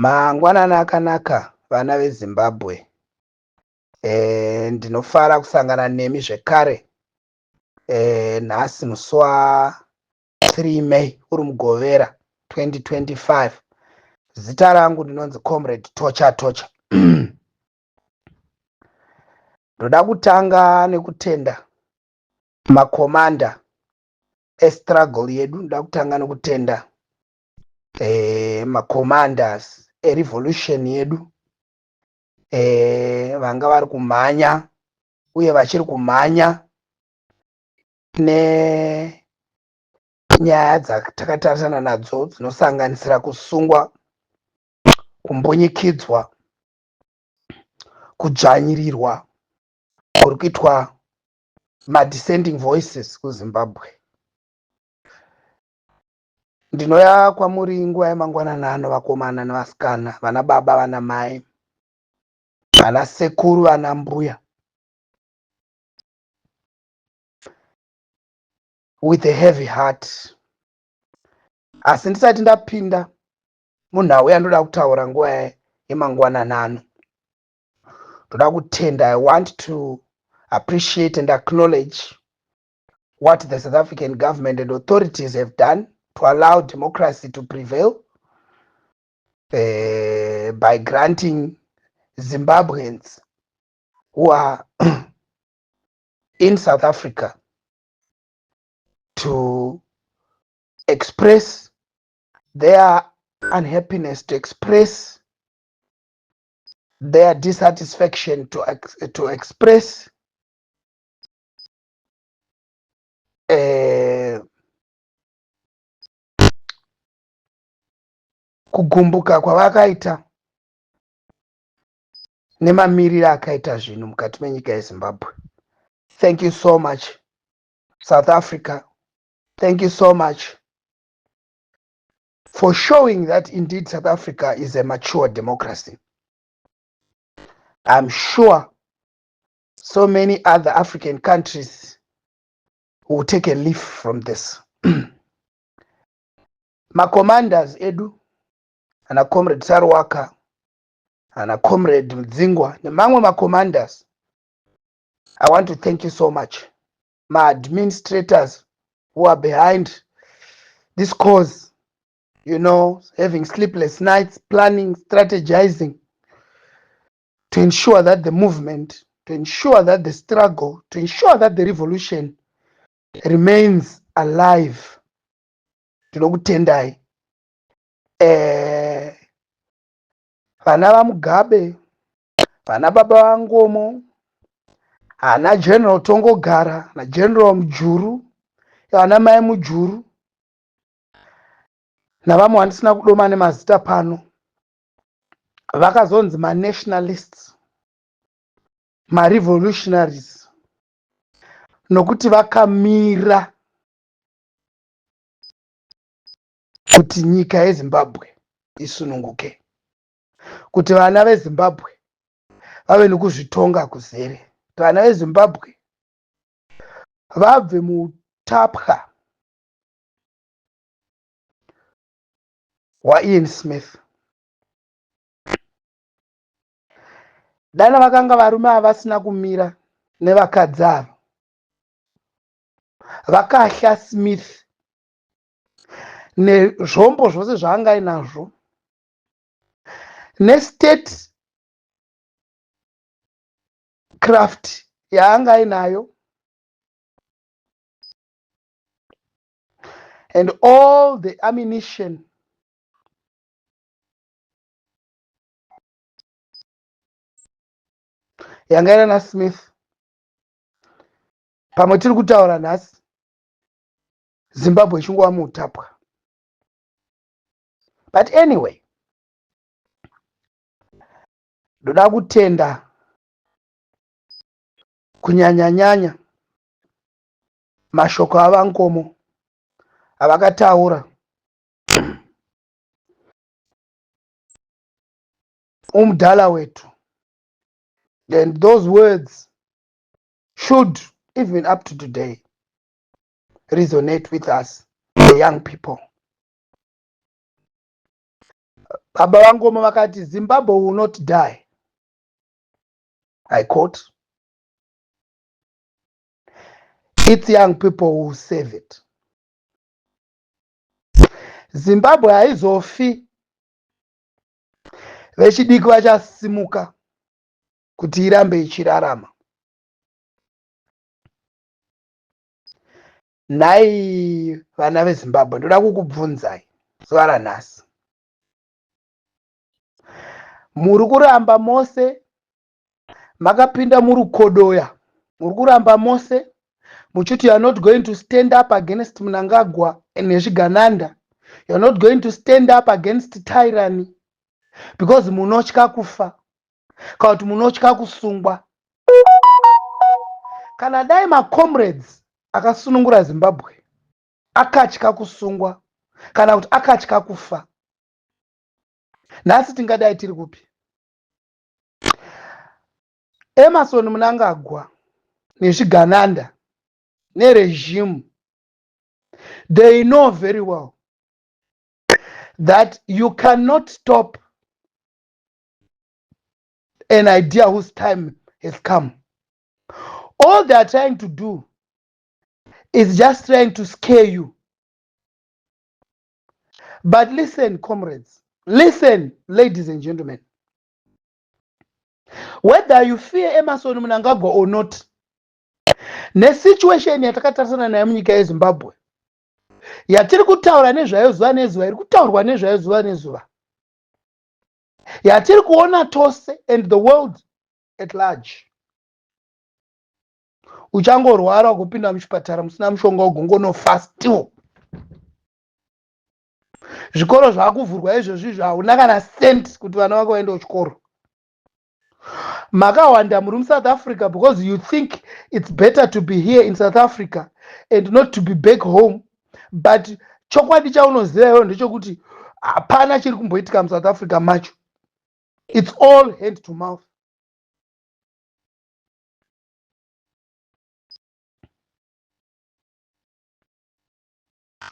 Mangwanani akanaka vana veZimbabwe. Ndinofara kusangana nemi zvekare. Nhasi musi wa3 May uri mugovera 2025. Zita rangu ndinonzi Comrade Tocha. Ndoda kutanga nekutenda makomanda estruggle yedu. Ndoda kutanga nekutenda macommanders erevolution yedu. Vanga vari kumhanya uye vachiri kumhanya nenyaya dzatakatarisa nadzo dzinosanganisira kusungwa, kumbunyikidzwa, kudzvanyirirwa kuri kuitwa madissenting voices kuZimbabwe. Ndinoya kwamuri nguva yemangwanana ano, vakomana nevasikana, vana baba, vana mai, vana sekuru, vana mbuya, with a heavy heart. Asi ndisati ndapinda munhau yandoda kutaura nguva yemangwanana ano, ndoda kutenda. I want to appreciate and acknowledge what the South African government and authorities have done to allow democracy to prevail by granting Zimbabweans who are in South Africa to express their unhappiness, to express their dissatisfaction, to express kugumbuka kwavakaita nemamiriro akaita zvinhu mukati menyika yeZimbabwe. Thank you so much, South Africa. Thank you so much for showing that indeed South Africa is a mature democracy. I'm sure so many other African countries will take a leaf from this. Macommanders edu, ana Comrade Saruwaka, ana Comrade Mdzingwa, nemamwe macommanders, I want to thank you so much. My administrators who are behind this cause, you know, having sleepless nights, planning, strategizing to ensure that the movement, to ensure that the struggle, to ensure that the revolution remains alive. Tinokutendai. Vana vaMugabe, vana baba vaNgomo, ana General Tongogara, na General Mujuru, vana mai Mujuru, navamwe vandisina kudoma nemazita pano, vakazonzi ma-nationalists, ma-revolutionaries, nokuti vakamira kuti nyika yeZimbabwe isununguke, kuti vana veZimbabwe vave nekuzvitonga kuzere, kuti vana veZimbabwe vabve muutapwa hwaIan Smith. Dana vakanga varume havasina kumira nevakadzi ava, vakahya Smith nezvombo zvose zvaanga ainazvo, nestate craft yaanga ainayo, and all the ammunition yanga ina naSmith. Pamwe tiri kutaura nhasi, Zimbabwe ichingova muutapwa. But anyway, ndoda kutenda kunyanya-nyanya mashoko avaNgomo avakataura umudala wetu. And those words should, even up to today, resonate with us, the young people. aba vangoma vakati Zimbabwe will not die. I quote, its young people who save it. Zimbabwe haizofi, vechidiki vachasimuka kuti irambe ichirarama. Nhai vana veZimbabwe, ndoda kukubvunzai zuva ranhasi. Muri kuramba mose makapinda murukodoya. Muri kuramba mose muchiti you are not going to stand up against Mnangagwa nezvigananda. You are not going to stand up against tyranny because munotya kufa kana kuti munotya kusungwa. Kana dai macomrades akasunungura Zimbabwe akatya kusungwa kana kuti akatya kufa, nhasi tingadai tiri kupi? Emerson Mnangagwa nezvigananda neregime, they know very well that you cannot stop an idea whose time has come. All they are trying to do is just trying to scare you. But listen, comrades, listen, ladies and gentlemen, whether you fear Emerson Mnangagwa or not, nesituation yatakatarisana nayo munyika yeZimbabwe yatiri kutaura nezvayo zuva nezuva, iri kutaurwa nezvayo zuva nezuva, yatiri kuona tose and the world at large. Uchangorwara kupinda muchipatara musina mushonga ugongonofa still. Zvikoro zvakuvhurwa izvozvi hauna kana cent kuti vana vako vaende kuchikoro. Makawanda muri muSouth Africa because you think it's better to be here in South Africa and not to be back home. But chokwadi chaunoziva iwe ndechekuti hapana chiri kumboitika muSouth Africa macho. It's all hand to mouth.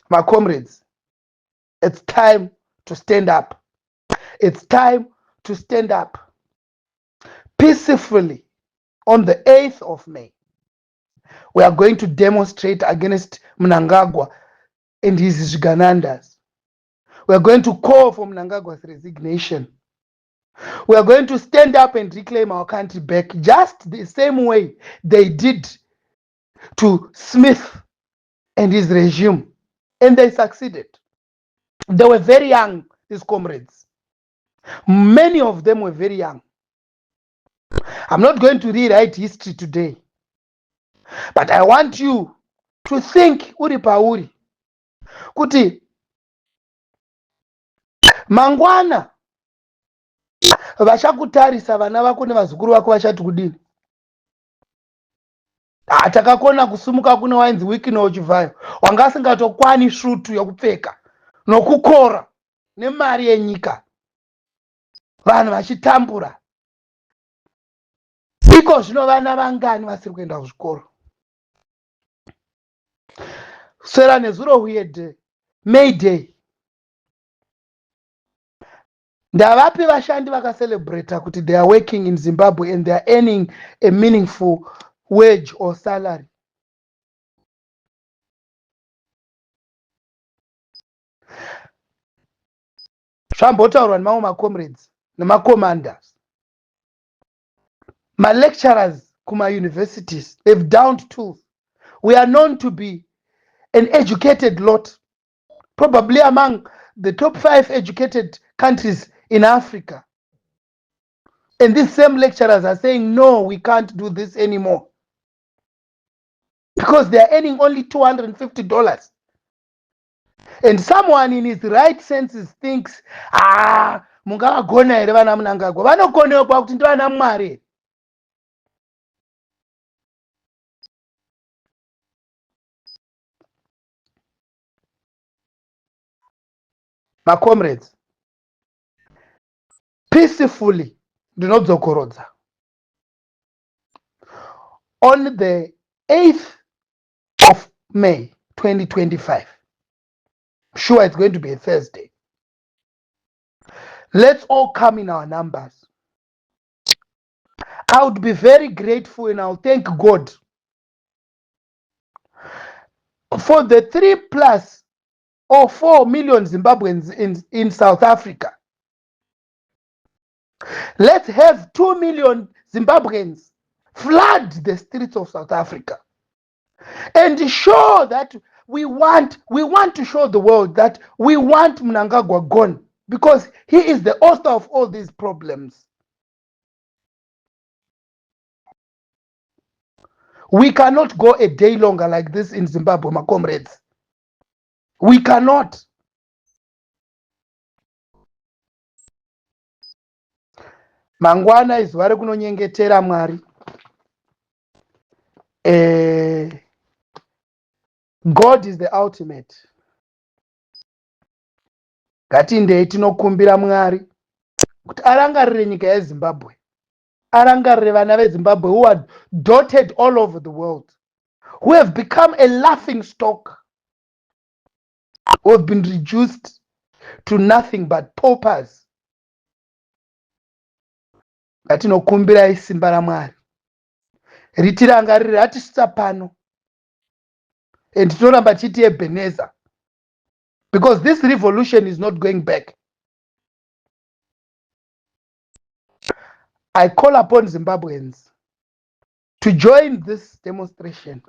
My comrades, it's time to stand up. It's time to stand up peacefully. On the 8th of May, we are going to demonstrate against Mnangagwa and his Zviganandas. We are going to call for Mnangagwa's resignation. We are going to stand up and reclaim our country back just the same way they did to Smith and his regime. And they succeeded. They were very young, these comrades. Many of them were very young. I'm not going to rewrite history today, but I want you to think uri pauri kuti mangwana vachakutarisa vana vako nevazukuru vako vachati kudini? Takakona kusumuka kuna wainzi wiki nouchivhayo wanga asingatokwani svutu yokupfeka nokukora nemari yenyika, vanhu vachitambura. Iko zvino vana vangani vasiri kuenda kuzvikoro? Sera nezuro weird May Day, ndavapi vashandi vakacelebrate kuti they are working in Zimbabwe and they are earning a meaningful wage or salary? Zvambotaurwa nemamwe macomrades nemacommanders. My lecturers kuma universities, they've downed tools. We are known to be an educated lot, probably among the top 5 educated countries in Africa. And these same lecturers are saying, no, we can't do this anymore. Because they are earning only $250. And someone in his right senses thinks, mungavagona here vana Mnangagwa? Vanokonekwa kuti ndivana Mwari. My comrades, peacefully, ndinodzokorodza. On the 8th of May 2025, I'm sure it's going to be a Thursday, Let's all come in our numbers. I would be very grateful and I'll thank God for the 3 plus or 4 million Zimbabweans in South Africa. Let's have 2 million Zimbabweans flood the streets of South Africa and show that we want to show the world that we want Mnangagwa gone because he is the author of all these problems. We cannot go a day longer like this in Zimbabwe, my comrades. We cannot. Mangwana izuva rekunonyengetera Mwari. God is the ultimate. Ngatindei tinokumbira Mwari kuti arangarire nyika yeZimbabwe, arangarire vana veZimbabwe who are dotted all over the world, who have become a laughing stock, who have been reduced to nothing but paupers. Ngatinokumbirai simba raMwari ritirangarire, hatisvitsa pano and tinoramba chiti Ebenezer, because this revolution is not going back. I call upon Zimbabweans to join this demonstration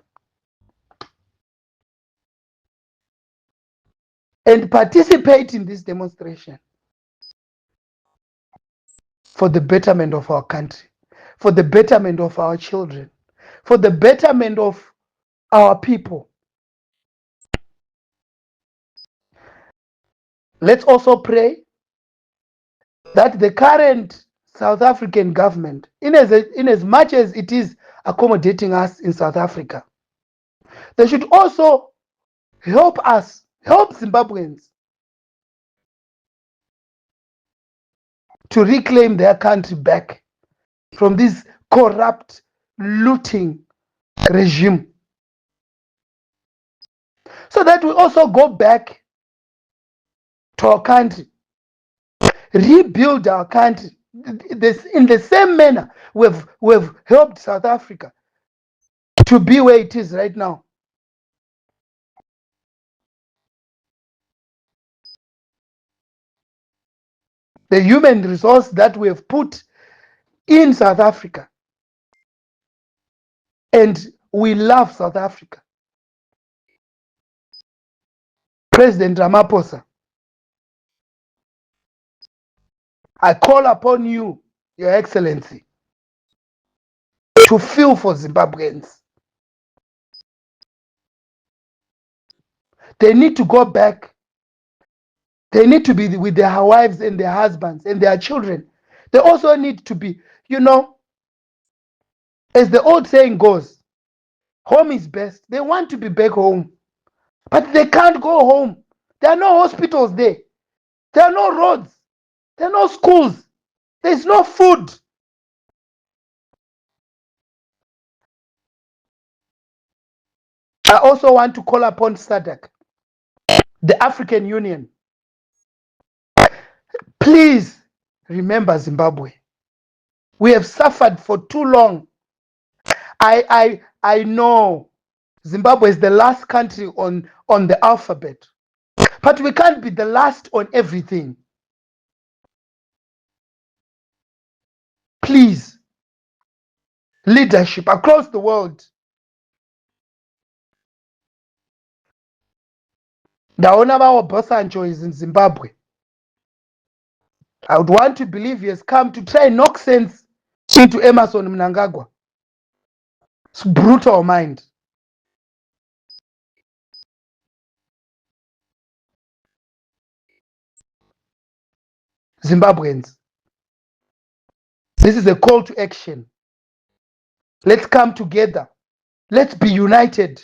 and participate in this demonstration for the betterment of our country, for the betterment of our children, for the betterment of our people. Let's also pray that the current South African government, in as much as it is accommodating us in South Africa, they should also help us, help Zimbabweans to reclaim their country back from this corrupt, looting regime, so that we also go back to our country, rebuild our country in the same manner we've helped South Africa to be where it is right now. The human resource that we have put in South Africa, and we love South Africa. President Ramaphosa, I call upon you, Your Excellency, to feel for Zimbabweans. They need to go back. They need to be with their wives and their husbands and their children. They also need to be, as the old saying goes, home is best. They want to be back home, but they can't go home. There are no hospitals there. There are no roads. There are no schools. There's no food. I also want to call upon SADC, the African Union. Please remember Zimbabwe. We have suffered for too long. I know Zimbabwe is the last country on the alphabet, but we can't be the last on everything. Please, leadership across the world. Ndaona Obasanjo is in Zimbabwe. I would want to believe he has come to try and knock sense into Emmerson Mnangagwa. It's brutal mind. Zimbabweans, this is a call to action. Let's come together. Let's be united.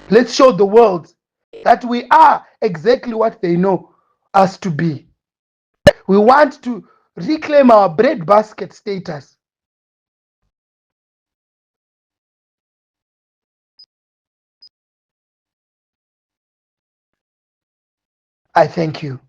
Let's show the world that we are exactly what they know us to be. We want to reclaim our breadbasket status. I thank you.